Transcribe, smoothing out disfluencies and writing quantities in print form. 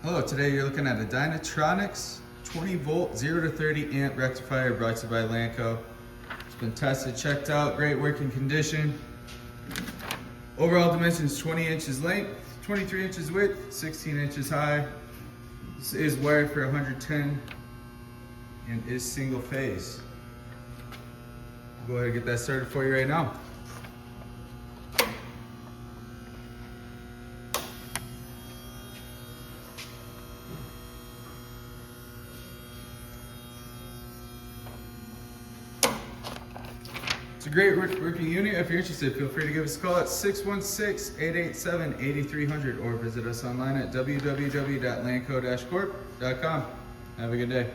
Hello, today you're looking at a Dynatronix 20 volt 0 to 30 amp rectifier brought to you by Lanco. It's been tested, checked out, great working condition. Overall dimensions 20 inches length, 23 inches width, 16 inches high. This is wired for 110 and is single phase. I'll go ahead and get that started for you right now. It's a great working unit. If you're interested, feel free to give us a call at 616-887-8300 or visit us online at www.lanco-corp.com. Have a good day.